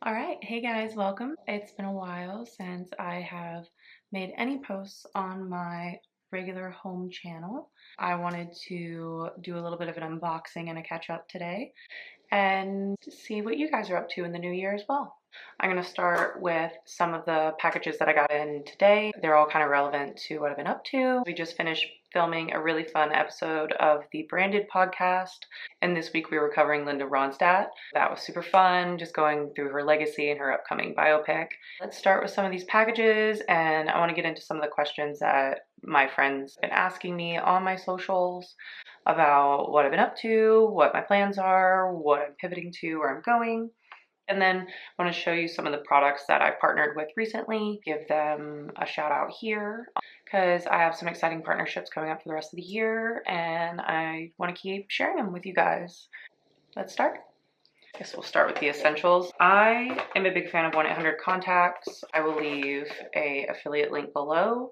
All right, hey guys, welcome. It's been a while since I have made any posts on my regular home channel. I wanted to do a little bit of an unboxing and a catch up today and see what you guys are up to in the new year as well. I'm going to start with some of the packages that I got in today. They're all kind of relevant to what I've been up to. We just finished filming a really fun episode of the Branded podcast, and this week we were covering Linda Ronstadt. That was super fun, just going through her legacy and her upcoming biopic. Let's start with some of these packages, and I want to get into some of the questions that my friends have been asking me on my socials about what I've been up to, what my plans are, what I'm pivoting to, where I'm going. And then I want to show you some of the products that I've partnered with recently, give them a shout out here because I have some exciting partnerships coming up for the rest of the year and I want to keep sharing them with you guys. Let's start. I guess we'll start with the essentials. I am a big fan of 1-800-CONTACTS. I will leave an affiliate link below.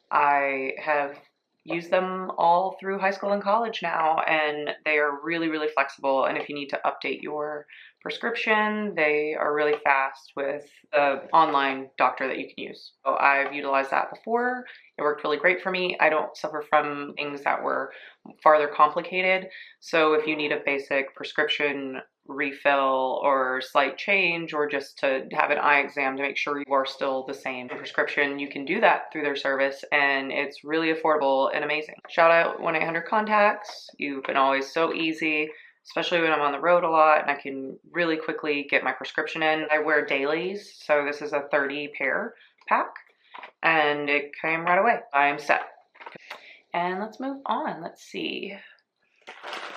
I have used them all through high school and college now, and they are really, really flexible. And if you need to update your prescription, they are really fast with the online doctor that you can use. So I've utilized that before. It worked really great for me. I don't suffer from things that were farther complicated. So if you need a basic prescription refill or slight change, or just to have an eye exam to make sure you are still the same prescription, you can do that through their service, and it's really affordable and amazing. Shout out 1-800-CONTACTS. You've been always so easy, especially when I'm on the road a lot and I can really quickly get my prescription in. I wear dailies, so this is a 30 pair pack and it came right away. I am set. And let's move on. Let's see.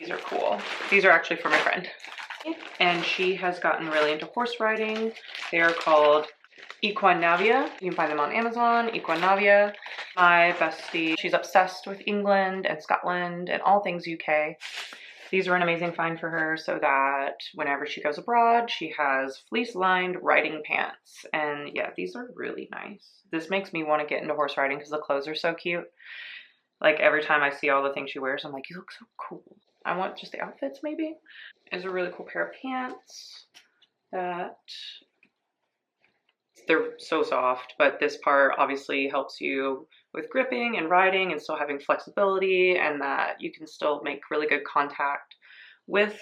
These are cool. These are actually for my friend, and she has gotten really into horse riding. They are called Equinavia. You can find them on Amazon. Equinavia. My bestie, she's obsessed with England and Scotland and all things UK. These were an amazing find for her so that whenever she goes abroad, she has fleece-lined riding pants. And yeah, these are really nice. This makes me want to get into horse riding because the clothes are so cute. Like every time I see all the things she wears, I'm like, you look so cool. I want just the outfits maybe. There's a really cool pair of pants that they're so soft, but this part obviously helps you with gripping and riding and still having flexibility, and that you can still make really good contact with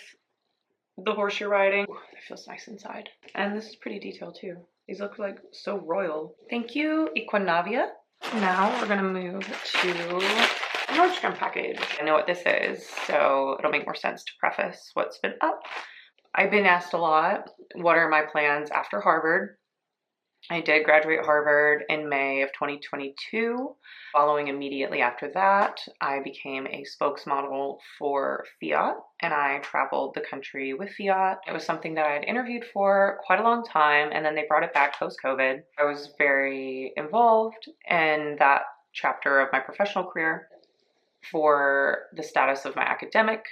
the horse you're riding. Ooh, it feels nice inside. And this is pretty detailed too. These look like so royal. Thank you, Equinavia. Now we're gonna move to a NORDSTROM package. I know what this is, so it'll make more sense to preface what's been up. I've been asked a lot, what are my plans after Harvard? I did graduate Harvard in May of 2022. Following immediately after that, I became a spokesmodel for Fiat, and I traveled the country with Fiat. It was something that I had interviewed for quite a long time, and then they brought it back post-COVID. I was very involved in that chapter of my professional career for the status of my academic.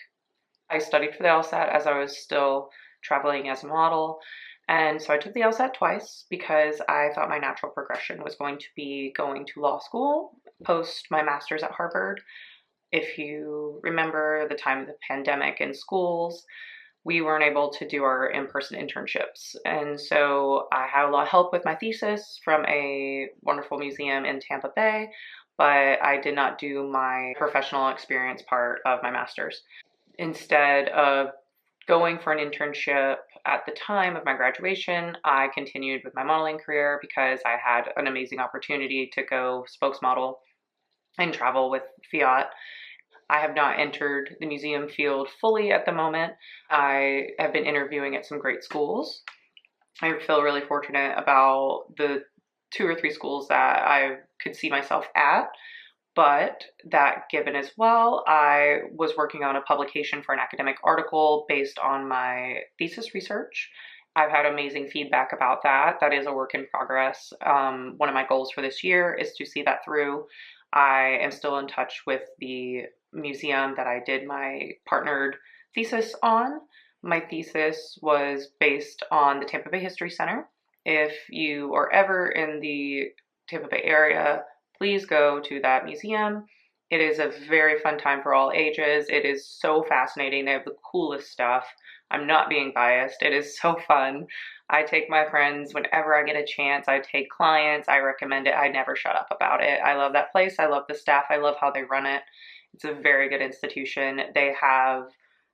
I studied for the LSAT as I was still traveling as a model. And so I took the LSAT twice because I thought my natural progression was going to be going to law school post my master's at Harvard. If you remember the time of the pandemic in schools, we weren't able to do our in-person internships. And so I had a lot of help with my thesis from a wonderful museum in Tampa Bay, but I did not do my professional experience part of my master's. Instead of going for an internship at the time of my graduation, I continued with my modeling career because I had an amazing opportunity to go spokesmodel and travel with Fiat. I have not entered the museum field fully at the moment. I have been interviewing at some great schools. I feel really fortunate about the 2 or 3 schools that I could see myself at. But that given as well, I was working on a publication for an academic article based on my thesis research. I've had amazing feedback about that. That is a work in progress. One of my goals for this year is to see that through. I am still in touch with the museum that I did my partnered thesis on. My thesis was based on the Tampa Bay History Center. If you are ever in the Tampa Bay area, please go to that museum. It is a very fun time for all ages. It is so fascinating. They have the coolest stuff. I'm not being biased. It is so fun. I take my friends whenever I get a chance. I take clients. I recommend it. I never shut up about it. I love that place. I love the staff. I love how they run it. It's a very good institution. They have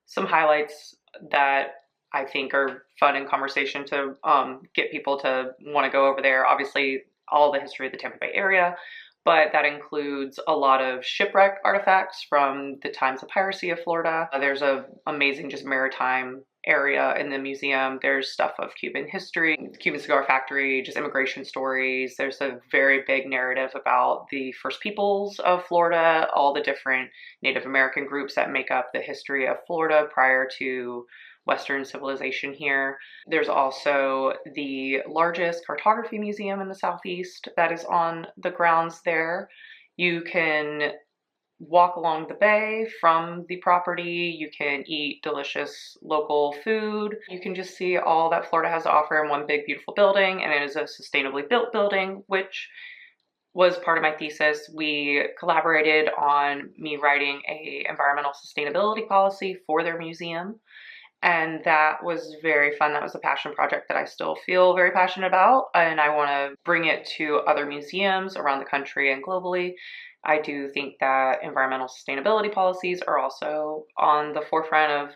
some highlights that I think are fun in conversation to get people to want to go over there. Obviously, all the history of the Tampa Bay area, but that includes a lot of shipwreck artifacts from the times of piracy of Florida. There's a amazing just maritime area in the museum. There's stuff of Cuban history, Cuban cigar factory, just immigration stories. There's a very big narrative about the first peoples of Florida, all the different Native American groups that make up the history of Florida prior to Western civilization here. There's also the largest cartography museum in the Southeast that is on the grounds there. You can walk along the bay from the property. You can eat delicious local food. You can just see all that Florida has to offer in one big, beautiful building, and it is a sustainably built building, which was part of my thesis. We collaborated on me writing a environmental sustainability policy for their museum. And that was very fun. That was a passion project that I still feel very passionate about. And I want to bring it to other museums around the country and globally. I do think that environmental sustainability policies are also on the forefront of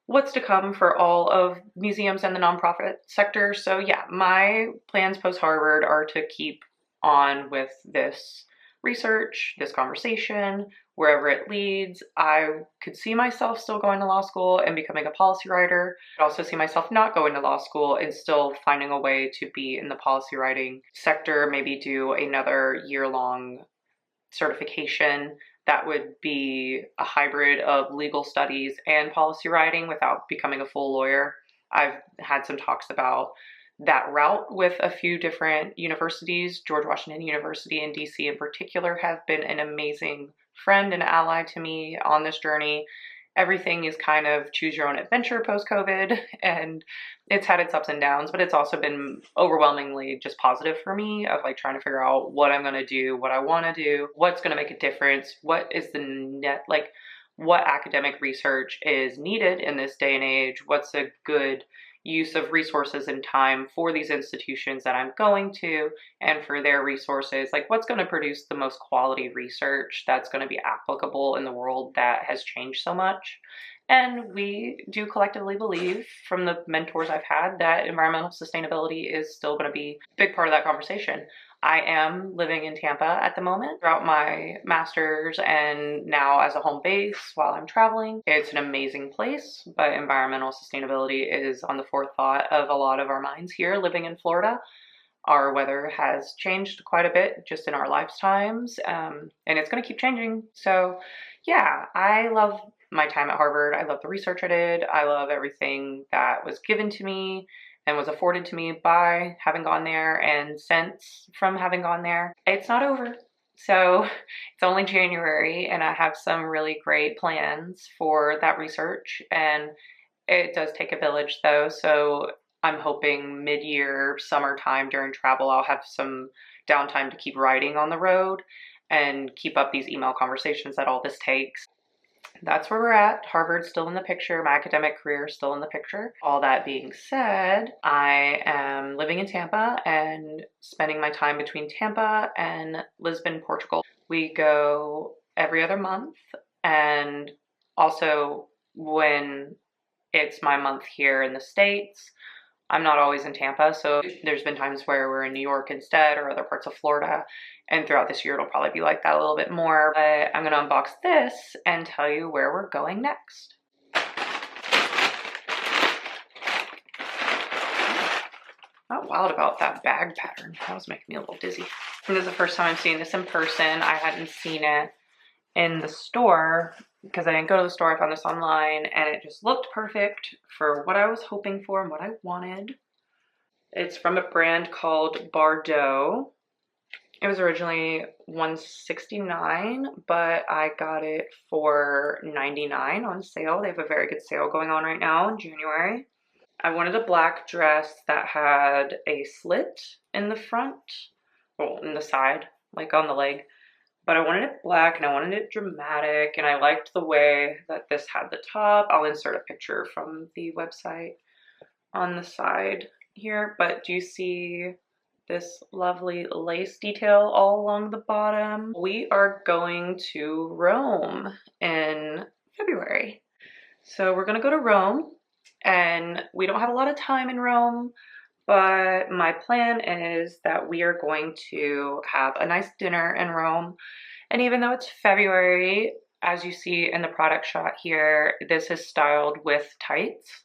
what's to come for all of museums and the nonprofit sector. So yeah, my plans post-Harvard are to keep on with this research, this conversation, wherever it leads. I could see myself still going to law school and becoming a policy writer. I could also see myself not going to law school and still finding a way to be in the policy writing sector, maybe do another year-long certification that would be a hybrid of legal studies and policy writing without becoming a full lawyer. I've had some talks about that route with a few different universities. George Washington University in DC in particular have been an amazing friend and ally to me on this journey. Everything is kind of choose your own adventure post-COVID, and it's had its ups and downs, but it's also been overwhelmingly just positive for me of like trying to figure out what I'm going to do, what I want to do, what's going to make a difference, what is the net, like what academic research is needed in this day and age, what's a good use of resources and time for these institutions that I'm going to and for their resources, like what's going to produce the most quality research that's going to be applicable in the world that has changed so much. And we do collectively believe from the mentors I've had that environmental sustainability is still going to be a big part of that conversation. I am living in Tampa at the moment throughout my master's and now as a home base while I'm traveling. It's an amazing place, but environmental sustainability is on the forethought of a lot of our minds here living in Florida. Our weather has changed quite a bit just in our lifetimes, and it's going to keep changing. So yeah, I love my time at Harvard. I love the research I did. I love everything that was given to me and was afforded to me by having gone there and since from having gone there. It's not over. So it's only January and I have some really great plans for that research, and it does take a village though. So I'm hoping mid-year, summertime during travel, I'll have some downtime to keep writing on the road and keep up these email conversations that all this takes. That's where we're at. Harvard's still in the picture. My academic career is still in the picture. All that being said, I am living in Tampa and spending my time between Tampa and Lisbon, Portugal. We go every other month, and also when it's my month here in the States, I'm not always in Tampa, so there's been times where we're in New York instead or other parts of Florida, and throughout this year it'll probably be like that a little bit more. But I'm going to unbox this and tell you where we're going next. Not wild about that bag pattern. That was making me a little dizzy. And this is the first time I'm seeing this in person. I hadn't seen it in the store because I didn't go to the store. I found this online and it just looked perfect for what I was hoping for and what I wanted. It's from a brand called Bardot. It was originally $169, but I got it for $99 on sale. They have a very good sale going on right now in January. I wanted a black dress that had a slit in the front, well, in the side, like on the leg. But I wanted it black and I wanted it dramatic, and I liked the way that this had the top. I'll insert a picture from the website. on the side here, but do you see this lovely lace detail all along the bottom? We are going to Rome in February. So we're gonna go to Rome, and we don't have a lot of time in Rome, but my plan is that we are going to have a nice dinner in Rome. And even though it's February, as you see in the product shot here, this is styled with tights.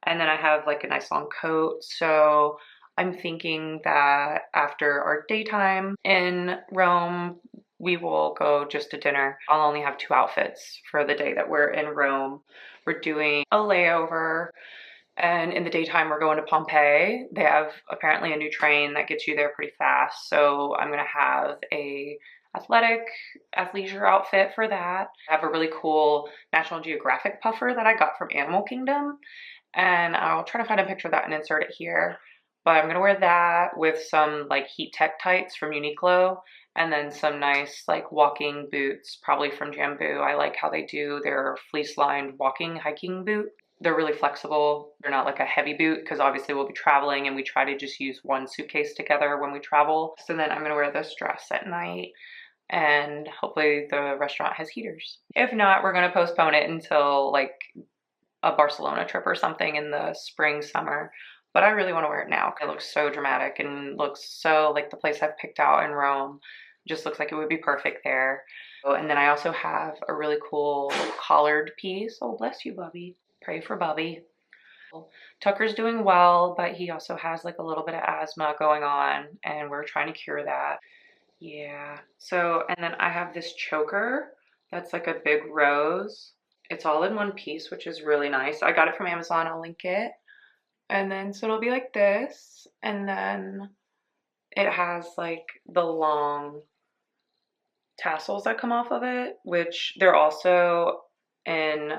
And then I have like a nice long coat. So I'm thinking that after our daytime in Rome, we will go just to dinner. I'll only have 2 outfits for the day that we're in Rome. We're doing a layover, and in the daytime we're going to Pompeii. They have apparently a new train that gets you there pretty fast. So I'm gonna have a athleisure outfit for that. I have a really cool National Geographic puffer that I got from Animal Kingdom, and I'll try to find a picture of that and insert it here. But I'm gonna wear that with some like heat tech tights from Uniqlo, and then some nice like walking boots, probably from Jambu. I like how they do their fleece lined walking hiking boot. They're really flexible. They're not like a heavy boot because obviously we'll be traveling and we try to just use one suitcase together when we travel. So then I'm gonna wear this dress at night, and hopefully the restaurant has heaters. If not, we're gonna postpone it until like a Barcelona trip or something in the spring, summer. But I really want to wear it now. It looks so dramatic and looks so like the place I've picked out in Rome. Just looks like it would be perfect there. Oh, and then I also have a really cool collared piece. Oh, bless you, Bubby. Pray for Bubby. Tucker's doing well, but he also has like a little bit of asthma going on, and we're trying to cure that. Yeah. So, and then I have this choker that's like a big rose. It's all in one piece, which is really nice. I got it from Amazon. I'll link it. And then, so it'll be like this. And then it has like the long tassels that come off of it, which they're also in,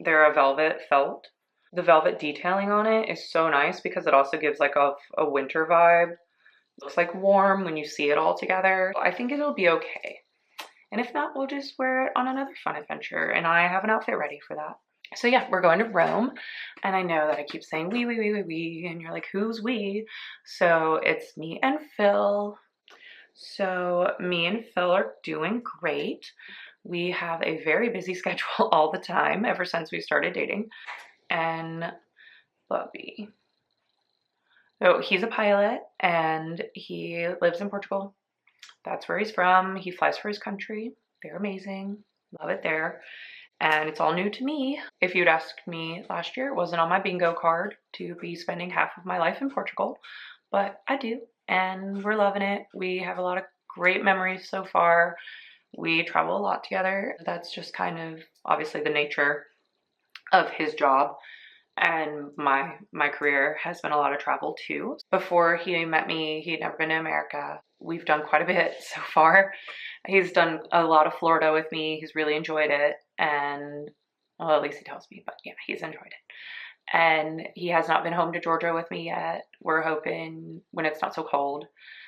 they're a velvet felt. The velvet detailing on it is so nice because it also gives like a winter vibe. It looks like warm when you see it all together. I think it'll be okay. And if not, we'll just wear it on another fun adventure. And I have an outfit ready for that. So yeah, we're going to Rome, and I know that I keep saying we, and you're like, who's we? So it's me and Phil. So me and Phil are doing great. We have a very busy schedule all the time ever since we started dating. And Bubby. So he's a pilot, and he lives in Portugal. That's where he's from. He flies for his country. They're amazing. Love it there. And it's all new to me. If you'd asked me last year, it wasn't on my bingo card to be spending half of my life in Portugal, but I do, and we're loving it. We have a lot of great memories so far. We travel a lot together. That's just kind of obviously the nature of his job, and my career has been a lot of travel too. Before he met me, he'd never been to America. We've done quite a bit so far. He's done a lot of Florida with me. He's really enjoyed it. And, well, at least he tells me, but yeah, he's enjoyed it. And he has not been home to Georgia with me yet. We're hoping when it's not so cold.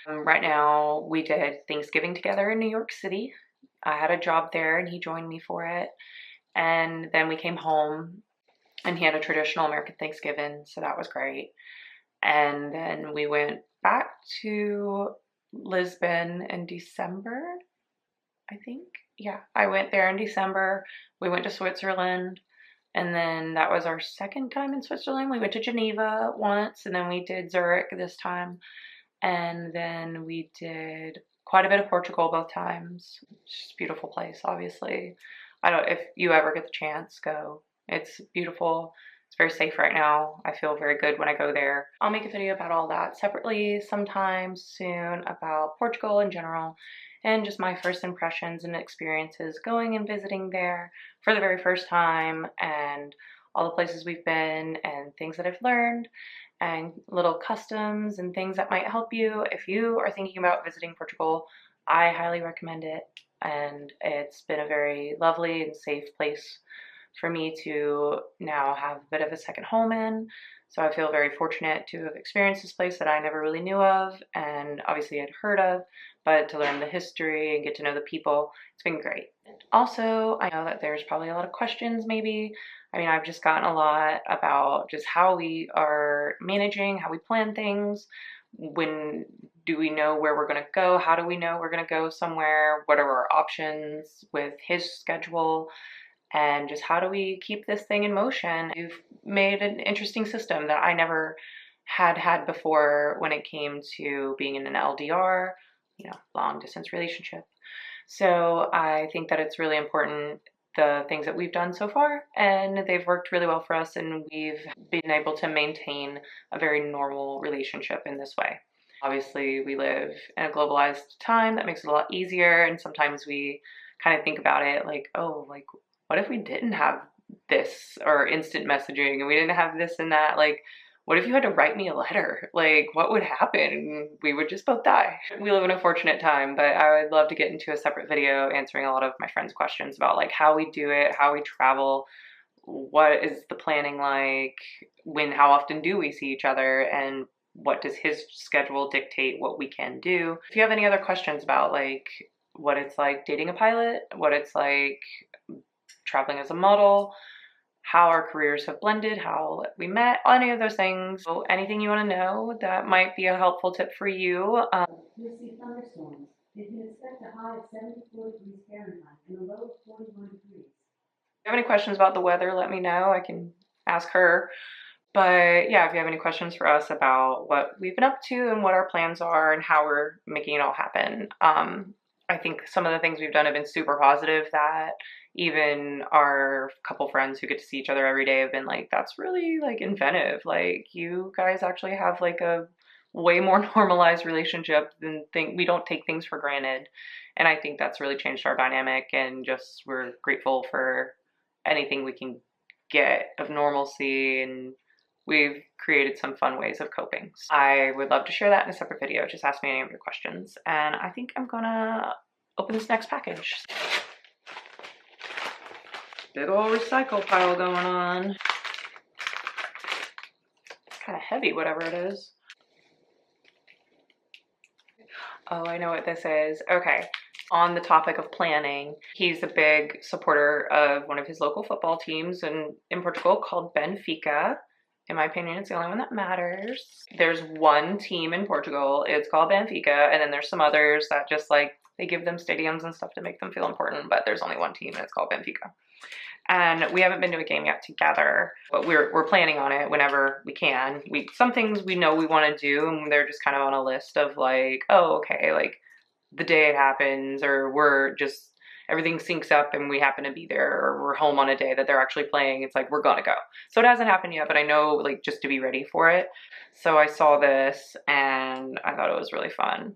Right now, we did Thanksgiving together in New York City. I had a job there and he joined me for it. And then we came home and he had a traditional American Thanksgiving, so that was great. And then we went back to Lisbon in December, I think. Yeah, I went there in December. We went to Switzerland, and then that was our second time in Switzerland. We went to Geneva once, and then we did Zurich this time. And then we did quite a bit of Portugal both times. It's just a beautiful place, obviously. If you ever get the chance, go. It's beautiful. It's very safe right now. I feel very good when I go there. I'll make a video about all that separately sometime soon, about Portugal in general, and just my first impressions and experiences going and visiting there for the very first time, and all the places we've been and things that I've learned, and little customs and things that might help you. If you are thinking about visiting Portugal, I highly recommend it, and it's been a very lovely and safe place for me to now have a bit of a second home in. So I feel very fortunate to have experienced this place that I never really knew of and obviously had heard of, but to learn the history and get to know the people, it's been great. Also, I know that there's probably a lot of questions maybe. I mean, I've just gotten a lot about just how we are managing, how we plan things. When do we know where we're going to go? How do we know we're going to go somewhere? What are our options with his schedule? And just how do we keep this thing in motion? You've made an interesting system that I never had before when it came to being in an LDR, long distance relationship. So I think that it's really important, the things that we've done so far, and they've worked really well for us, and we've been able to maintain a very normal relationship in this way. Obviously, we live in a globalized time that makes it a lot easier, and sometimes we kind of think about it like, oh, like, what if we didn't have this or instant messaging and we didn't have this and that? Like, what if you had to write me a letter? Like, what would happen? We would just both die. We live in a fortunate time, but I would love to get into a separate video answering a lot of my friends' questions about like how we do it, how we travel, what is the planning like, how often do we see each other, and what does his schedule dictate what we can do. If you have any other questions about like what it's like dating a pilot, what it's like traveling as a model, how our careers have blended, how we met, any of those things. So anything you want to know that might be a helpful tip for you. You'll see thunderstorms. You can expect a high of 74 degrees Fahrenheit and a low of 41 degrees. If you have any questions about the weather, let me know. I can ask her. But yeah, if you have any questions for us about what we've been up to and what our plans are and how we're making it all happen, I think some of the things we've done have been super positive, that even our couple friends who get to see each other every day have been like, that's really like inventive. Like, you guys actually have like a way more normalized relationship than we don't take things for granted. And I think that's really changed our dynamic, and just we're grateful for anything we can get of normalcy, and we've created some fun ways of coping. I would love to share that in a separate video. Just ask me any of your questions. And I think I'm gonna open this next package. Big old recycle pile going on. Kind of heavy, whatever it is. Oh, I know what this is. Okay. On the topic of planning, he's a big supporter of one of his local football teams in Portugal called Benfica. In my opinion, it's the only one that matters. There's one team in Portugal, it's called Benfica, and then there's some others that just like, they give them stadiums and stuff to make them feel important, but there's only one team and it's called Benfica. And we haven't been to a game yet together, but we're planning on it whenever we can. Some things we know we want to do, and they're just kind of on a list of like, oh, okay, like the day it happens, or we're just, everything syncs up and we happen to be there, or we're home on a day that they're actually playing. It's like, we're gonna go. So it hasn't happened yet, but I know like just to be ready for it. So I saw this and I thought it was really fun.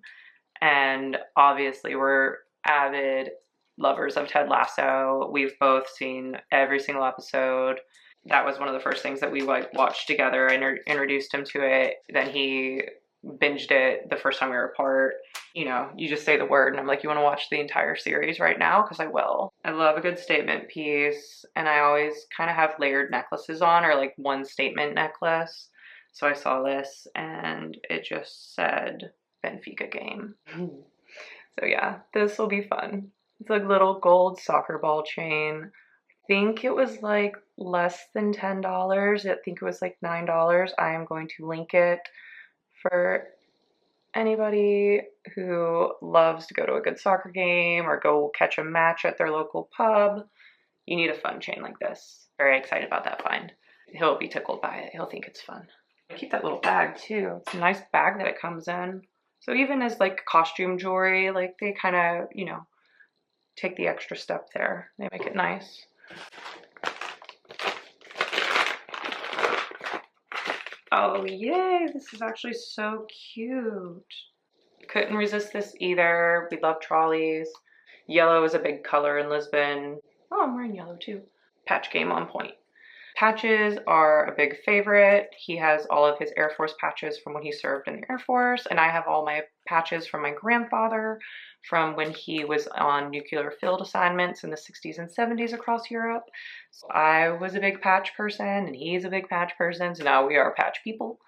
And obviously we're avid lovers of Ted Lasso. We've both seen every single episode. That was one of the first things that we like watched together. I introduced him to it. Then he binged it the first time we were apart. You just say the word and I'm like, you want to watch the entire series right now? Because I will. I love a good statement piece, and I always kind of have layered necklaces on, or like one statement necklace. So I saw this and it just said Benfica game. So yeah, this will be fun. It's like little gold soccer ball chain. I think it was like less than $10. I think it was like $9. I am going to link it for anybody who loves to go to a good soccer game or go catch a match at their local pub. You need a fun chain like this. Very excited about that find. He'll be tickled by it. He'll think it's fun. I keep that little bag too. It's a nice bag that it comes in. So even as like costume jewelry, like they kind of, take the extra step there. They make it nice. Oh yay, this is actually so cute. Couldn't resist this either. We love trolleys. Yellow is a big color in Lisbon. Oh, I'm wearing yellow too. Patch game on point. Patches are a big favorite. He has all of his Air Force patches from when he served in the Air Force, and I have all my patches from my grandfather from when he was on nuclear field assignments in the 60s and 70s across Europe. So I was a big patch person, and he's a big patch person, so now we are patch people.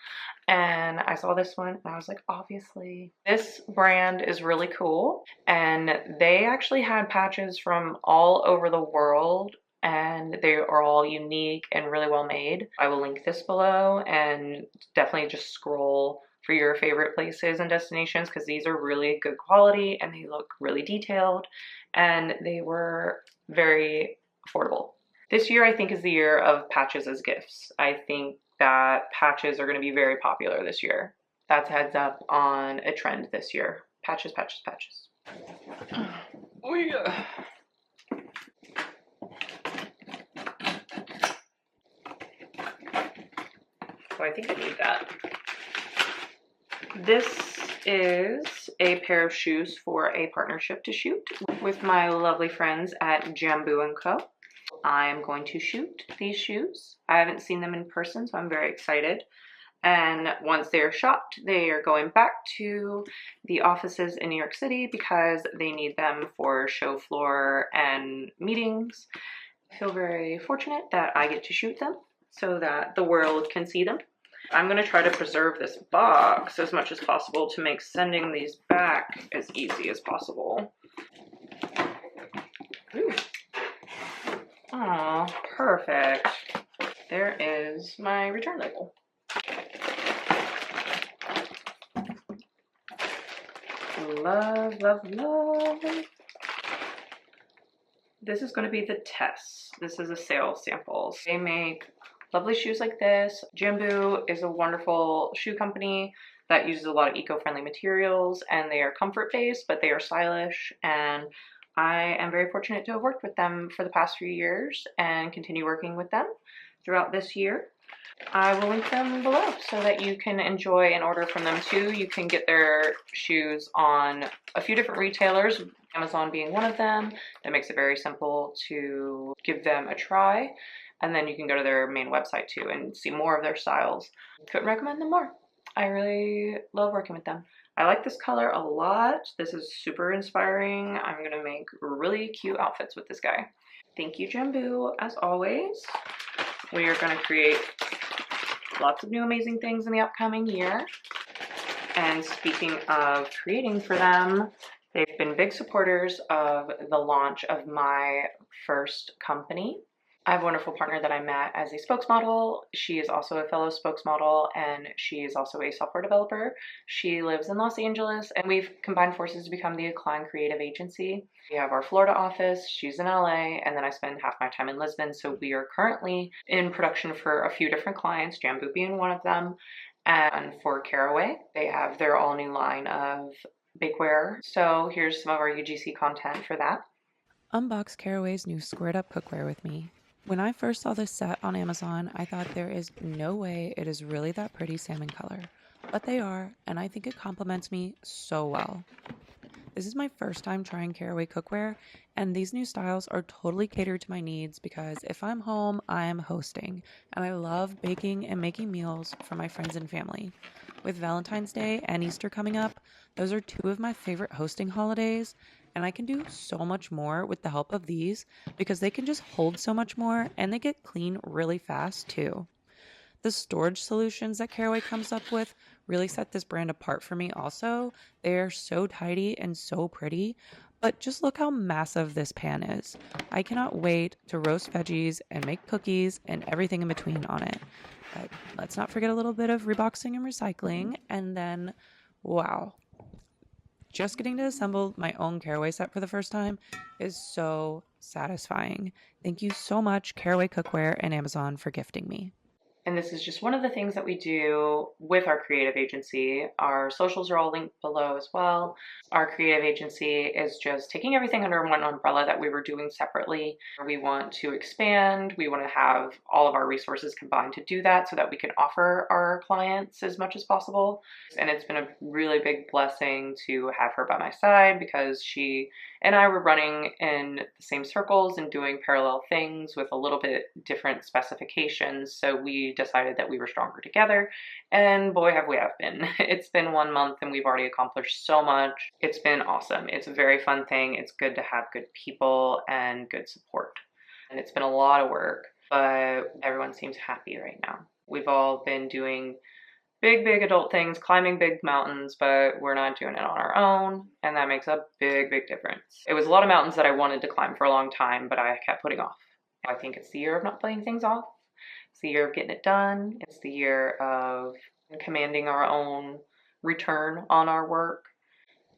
And I saw this one, and I was like, obviously. This brand is really cool, and they actually had patches from all over the world, and they are all unique and really well made. I will link this below, and definitely just scroll for your favorite places and destinations, because these are really good quality and they look really detailed, and they were very affordable. This year I think is the year of patches as gifts. I think that patches are going to be very popular this year. That's a heads up on a trend this year. Patches, patches, patches. Oh yeah. So I think I need that. This is a pair of shoes for a partnership to shoot with my lovely friends at Jambu & Co. I'm going to shoot these shoes. I haven't seen them in person, so I'm very excited. And once they are shot, they are going back to the offices in New York City because they need them for show floor and meetings. I feel very fortunate that I get to shoot them so that the world can see them. I'm going to try to preserve this box as much as possible to make sending these back as easy as possible. Ooh. Aw, perfect. There is my return label. Love, love, love. This is going to be the test. This is a sales sample. They make lovely shoes like this. Jambu is a wonderful shoe company that uses a lot of eco-friendly materials, and they are comfort-based, but they are stylish, and I am very fortunate to have worked with them for the past few years and continue working with them throughout this year. I will link them below so that you can enjoy and order from them too. You can get their shoes on a few different retailers, Amazon being one of them. That makes it very simple to give them a try. And then you can go to their main website too and see more of their styles. Couldn't recommend them more. I really love working with them. I like this color a lot. This is super inspiring. I'm gonna make really cute outfits with this guy. Thank you, Jambu, as always. We are gonna create lots of new amazing things in the upcoming year. And speaking of creating for them, they've been big supporters of the launch of my first company. I have a wonderful partner that I met as a spokesmodel. She is also a fellow spokesmodel, and she is also a software developer. She lives in Los Angeles, and we've combined forces to become the Acclaim Creative Agency. We have our Florida office, she's in LA, and then I spend half my time in Lisbon. So we are currently in production for a few different clients, Jambu being one of them. And for Caraway, they have their all new line of bakeware. So here's some of our UGC content for that. Unbox Caraway's new squared up cookware with me. When I first saw this set on Amazon, I thought there is no way it is really that pretty salmon color, but they are, and I think it complements me so well. This is my first time trying Caraway cookware, and these new styles are totally catered to my needs because if I'm home, I am hosting, and I love baking and making meals for my friends and family. With Valentine's Day and Easter coming up, those are two of my favorite hosting holidays, and I can do so much more with the help of these because they can just hold so much more and they get clean really fast too. The storage solutions that Caraway comes up with really set this brand apart for me also. They are so tidy and so pretty, but just look how massive this pan is. I cannot wait to roast veggies and make cookies and everything in between on it. But let's not forget a little bit of reboxing and recycling, and then, wow. Just getting to assemble my own Caraway set for the first time is so satisfying. Thank you so much, Caraway Cookware and Amazon, for gifting me. And this is just one of the things that we do with our creative agency. Our socials are all linked below as well. Our creative agency is just taking everything under one umbrella that we were doing separately. We want to expand. We want to have all of our resources combined to do that so that we can offer our clients as much as possible. And it's been a really big blessing to have her by my side because she and I were running in the same circles and doing parallel things with a little bit different specifications. So we decided that we were stronger together, and boy have been. It's been 1 month and we've already accomplished so much. It's been awesome. It's a very fun thing. It's good to have good people and good support. And it's been a lot of work, but everyone seems happy right now. We've all been doing big adult things, climbing big mountains, but we're not doing it on our own, and that makes a big difference. It was a lot of mountains that I wanted to climb for a long time, but I kept putting off. I think it's the year of not putting things off. It's the year of getting it done. It's the year of commanding our own return on our work,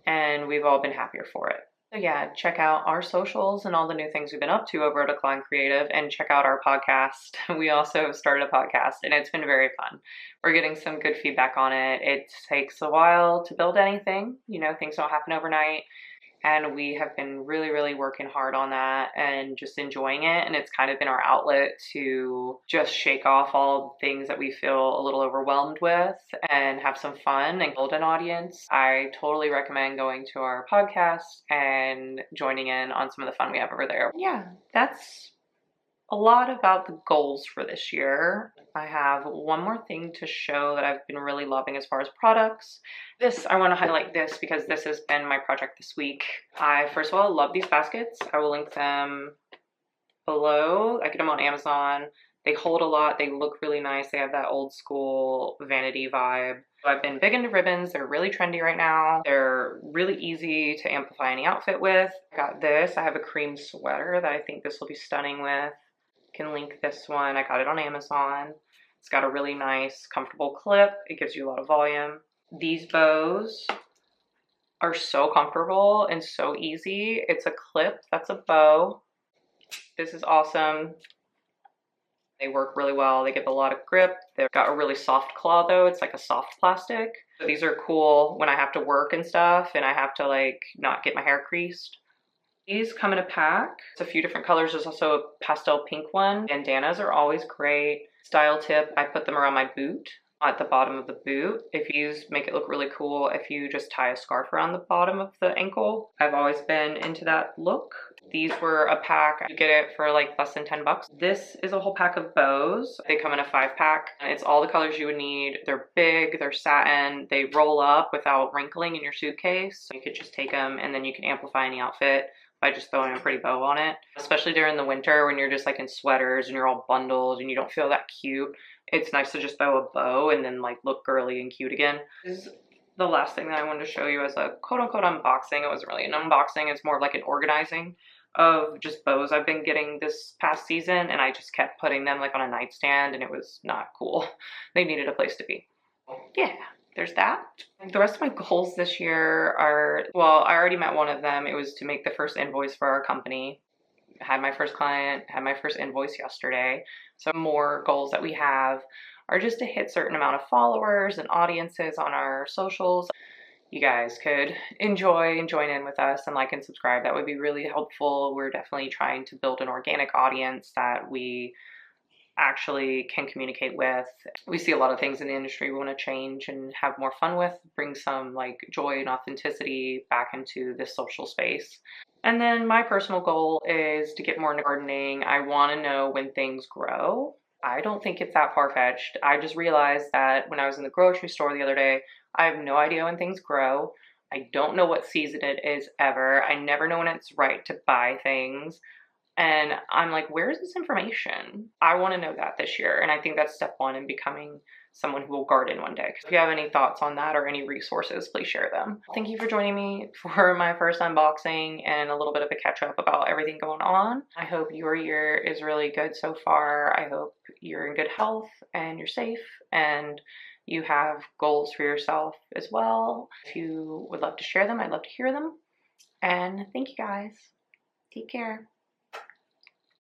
and we've all been happier for it. So yeah, check out our socials and all the new things we've been up to over at Decline Creative, and check out our podcast. We also started a podcast and it's been very fun. We're getting some good feedback on it. It takes a while to build anything. You know, things don't happen overnight. And we have been really working hard on that and just enjoying it. And it's kind of been our outlet to just shake off all the things that we feel a little overwhelmed with and have some fun and build an audience. I totally recommend going to our podcast and joining in on some of the fun we have over there. Yeah, that's a lot about the goals for this year. I have one more thing to show that I've been really loving as far as products. I want to highlight this because this has been my project this week. I, first of all, love these baskets. I will link them below. I get them on Amazon. They hold a lot. They look really nice. They have that old school vanity vibe. I've been big into ribbons. They're really trendy right now. They're really easy to amplify any outfit with. I got this. I have a cream sweater that I think this will be stunning with. Can link this one. I got it on Amazon. It's got a really nice, comfortable clip. It gives you a lot of volume. These bows are so comfortable and so easy. It's a clip, that's a bow. This is awesome. They work really well. They give a lot of grip. They've got a really soft claw though. It's like a soft plastic. So these are cool when I have to work and stuff and I have to like not get my hair creased. These come in a pack. It's a few different colors. There's also a pastel pink one. Bandanas are always great. Style tip, I put them around my boot, at the bottom of the boot. If you make it look really cool, if you just tie a scarf around the bottom of the ankle. I've always been into that look. These were a pack. You get it for like less than 10 bucks. This is a whole pack of bows. They come in a 5-pack. It's all the colors you would need. They're big, they're satin, they roll up without wrinkling in your suitcase. So you could just take them and then you can amplify any outfit by just throwing a pretty bow on it. Especially during the winter when you're just like in sweaters and you're all bundled and you don't feel that cute. It's nice to just throw a bow and then like look girly and cute again. This is the last thing that I wanted to show you as a quote-unquote unboxing. It wasn't really an unboxing, it's more of like an organizing of just bows I've been getting this past season, and I just kept putting them like on a nightstand and it was not cool. They needed a place to be. Yeah, there's that. The rest of my goals this year are, well, I already met one of them. It was to make the first invoice for our company. I had my first client, had my first invoice yesterday. Some more goals that we have are just to hit certain amount of followers and audiences on our socials. You guys could enjoy and join in with us and like and subscribe. That would be really helpful. We're definitely trying to build an organic audience that we actually can communicate with. We see a lot of things in the industry we want to change and have more fun with, bring some like joy and authenticity back into this social space. And then my personal goal is to get more into gardening. I want to know when things grow. I don't think it's that far-fetched. I just realized that when I was in the grocery store the other day, I have no idea when things grow. I don't know what season it is ever. I never know when it's right to buy things. And I'm like, where's this information? I want to know that this year. And I think that's step one in becoming someone who will garden one day. If you have any thoughts on that or any resources, please share them. Thank you for joining me for my first unboxing and a little bit of a catch up about everything going on. I hope your year is really good so far. I hope you're in good health and you're safe and you have goals for yourself as well. If you would love to share them, I'd love to hear them. And thank you guys. Take care.